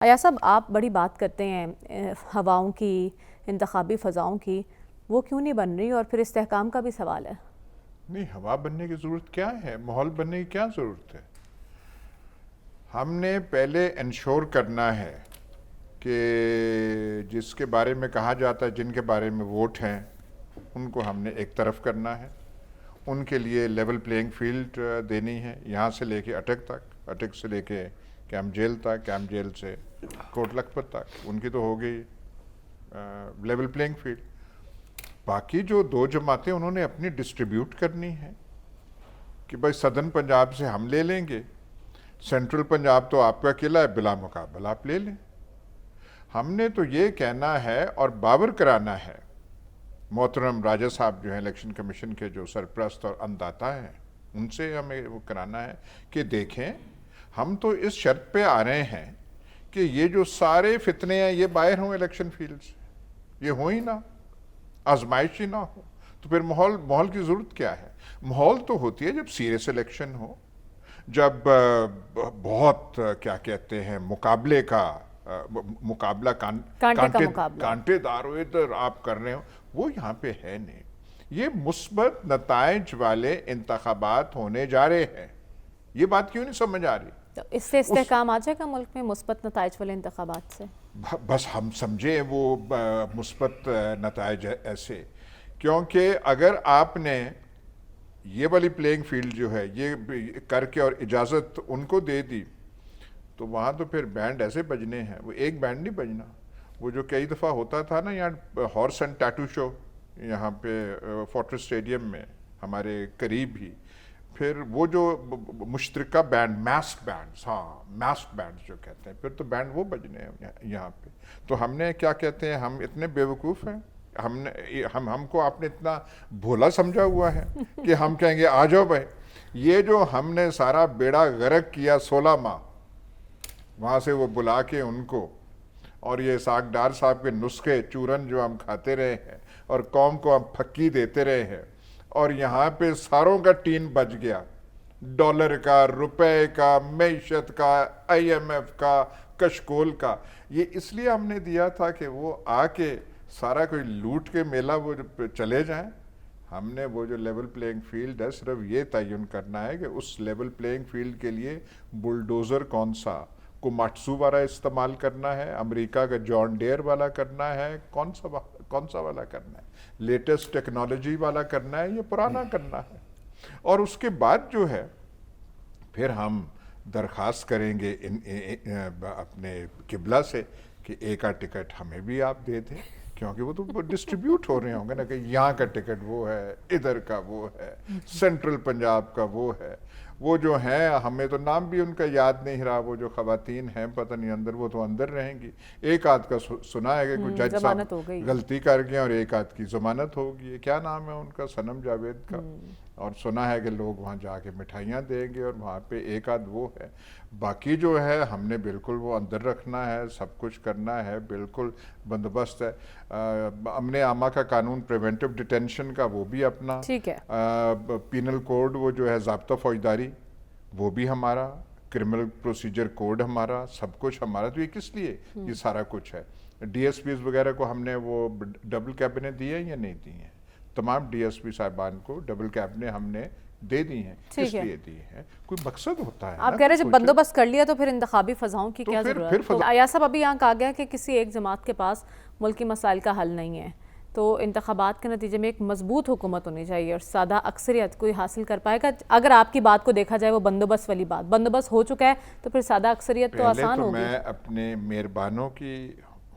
ایاز صاحب، آپ بڑی بات کرتے ہیں ہواؤں کی، انتخابی فضاؤں کی، وہ کیوں نہیں بن رہی؟ اور پھر استحکام کا بھی سوال ہے۔ نہیں، ہوا بننے کی ضرورت کیا ہے؟ ماحول بننے کی کیا ضرورت ہے؟ ہم نے پہلے انشور کرنا ہے کہ جس کے بارے میں کہا جاتا ہے، جن کے بارے میں ووٹ ہیں، ان کو ہم نے ایک طرف کرنا ہے، ان کے لیے لیول پلینگ فیلڈ دینی ہے، یہاں سے لے کے اٹک تک، اٹک سے لے کے کیمپ جیل تک، کیمپ جیل سے کوٹ لکھپت تک، ان کی تو ہو گئی لیول پلینگ فیلڈ۔ باقی جو دو جماعتیں انہوں نے اپنی ڈسٹریبیوٹ کرنی ہے کہ بھائی سدرن پنجاب سے ہم لے لیں گے، سینٹرل پنجاب تو آپ کا اکیلا ہے، بلا مقابل آپ لے لیں۔ ہم نے تو یہ کہنا ہے اور باور کرانا ہے، محترم راجہ صاحب جو ہیں الیکشن کمیشن کے جو سرپرست اور انداتا ہیں، ان سے ہمیں وہ کرانا ہے کہ دیکھیں، ہم تو اس شرط پہ آ رہے ہیں کہ یہ جو سارے فتنے ہیں یہ باہر ہوں الیکشن فیلڈ سے، یہ ہوں ہی نہ، آزمائش ہی نہ ہو، تو پھر ماحول کی ضرورت کیا ہے؟ ماحول تو ہوتی ہے جب سیریس الیکشن ہو، جب بہت کیا کہتے ہیں مقابلے کا مقابلہ کانٹے کا مقابلہ۔ کانٹے دار ہوئے تو آپ کر رہے ہو، وہ یہاں پہ ہے نہیں۔ یہ مثبت نتائج والے انتخابات ہونے جا رہے ہیں، یہ بات کیوں نہیں سمجھ آ رہی؟ تو اس سے استحکام آ جائے گا ملک میں مثبت نتائج والے انتخابات سے؟ بس ہم سمجھیں وہ مثبت نتائج ایسے، کیونکہ اگر آپ نے یہ والی پلینگ فیلڈ جو ہے یہ کر کے اور اجازت ان کو دے دی، تو وہاں تو پھر بینڈ ایسے بجنے ہیں، وہ ایک بینڈ نہیں بجنا، وہ جو کئی دفعہ ہوتا تھا نا یہاں ہارس اینڈ ٹیٹو شو، یہاں پہ فورٹریس اسٹیڈیم میں ہمارے قریب ہی، پھر وہ جو مشترکہ band, massed bands, massed bands جو کہتے ہیں، پھر تو بینڈ وہ بجنے ہیں یہاں پہ۔ تو ہم نے کیا کہتے ہیں، ہم اتنے بیوقوف ہیں، ہم کو آپ نے اتنا بھولا سمجھا ہوا ہے کہ ہم کہیں گے آ جاؤ بھائی، یہ جو ہم نے سارا بیڑا غرق کیا 16 ماہ، وہاں سے وہ بلا کے ان کو، اور یہ ساگ ڈار صاحب کے نسخے چورن جو ہم کھاتے رہے ہیں اور قوم کو ہم پھکی دیتے رہے ہیں، اور یہاں پہ ساروں کا ٹین بج گیا، ڈالر کا، روپے کا، معیشت کا، آئی ایم ایف کا، کشکول کا۔ یہ اس لیے ہم نے دیا تھا کہ وہ آ کے سارا کوئی لوٹ کے میلہ وہ چلے جائیں۔ ہم نے وہ جو لیول پلینگ فیلڈ ہے، صرف یہ تعین کرنا ہے کہ اس لیول پلینگ فیلڈ کے لیے بلڈوزر کون سا، کوماٹسو والا استعمال کرنا ہے، امریکہ کا جان ڈیئر والا کرنا ہے، کون سا والا کرنا ہے، لیٹسٹ ٹیکنالوجی والا کرنا ہے، یہ پرانا کرنا ہے۔ اور اس کے بعد جو ہے پھر ہم درخواست کریں گے اپنے قبلہ سے کہ ایک ٹکٹ ہمیں بھی آپ دے دیں، کیونکہ وہ تو ڈسٹریبیوٹ ہو رہے ہوں گے نا، کہ یہاں کا ٹکٹ وہ ہے، ادھر کا وہ ہے، سینٹرل پنجاب کا وہ ہے۔ وہ جو ہیں، ہمیں تو نام بھی ان کا یاد نہیں رہا، وہ جو خواتین ہیں پتہ نہیں اندر، وہ تو اندر رہیں گی۔ ایک آدھ کا سنا ہے کہ کوئی جج صاحب غلطی کر گئے اور ایک آدھ کی ضمانت ہوگی، کیا نام ہے ان کا، صنم جاوید کا، اور سنا ہے کہ لوگ وہاں جا کے مٹھائیاں دیں گے، اور وہاں پہ ایک آدھ وہ ہے۔ باقی جو ہے ہم نے بالکل وہ اندر رکھنا ہے، سب کچھ کرنا ہے، بالکل بندوبست ہے۔ امن عامہ کا قانون پریونٹیو ڈیٹینشن کا وہ بھی اپنا، پینل کوڈ وہ جو ہے ضابطہ فوجداری وہ بھی ہمارا، کرمنل پروسیجر کوڈ ہمارا، سب کچھ ہمارا۔ تو یہ کس لیے یہ سارا کچھ ہے؟ ڈی ایس پیز وغیرہ کو ہم نے وہ ڈبل کیبنیں دی ہیں یا نہیں دی ہیں؟ تمام ڈی ایس پی صاحبان کو ڈبل کیبنیں ہم نے دے دی ہیں۔ کس لیے دی ہیں؟ کوئی مقصد ہوتا ہے۔ آپ کہہ رہے ہیں جب بندوبست کر لیا تو پھر انتخابی فضاؤں کی کیا ضرورت ہے؟ تو ایاز صاحب، ابھی یہاں کہا گیا کہ کسی ایک جماعت کے پاس ملکی مسائل کا حل نہیں ہے، تو انتخابات کے نتیجے میں ایک مضبوط حکومت ہونی چاہیے اور سادہ اکثریت کوئی حاصل کر پائے گا؟ اگر آپ کی بات کو دیکھا جائے، وہ بندوبست والی بات، بندوبست ہو چکا ہے تو پھر سادہ اکثریت تو آسان ہوگی۔ پہلے تو میں اپنے مہربانوں کی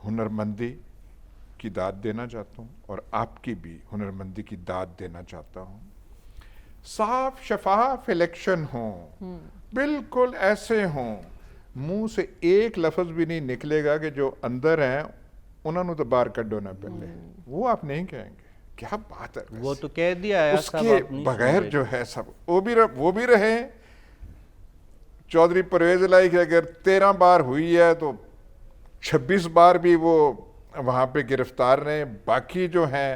ہنرمندی کی داد دینا چاہتا ہوں، اور آپ کی بھی ہنرمندی کی داد دینا چاہتا ہوں۔ صاف شفاف الیکشن ہوں، بالکل ایسے ہوں، منہ سے ایک لفظ بھی نہیں نکلے گا کہ جو اندر ہیں انہوں نے تو باہر کڈو نہ پہلے، وہ آپ نہیں کہیں گے۔ کیا بات ہے، وہ تو کہہ دیا ہے، اس کے بغیر جو ہے سب وہ بھی رہے۔ چودھری پرویز الہی کہ اگر 13 بار ہوئی ہے تو 26 بار بھی وہ وہاں پہ گرفتار رہے، باقی جو ہیں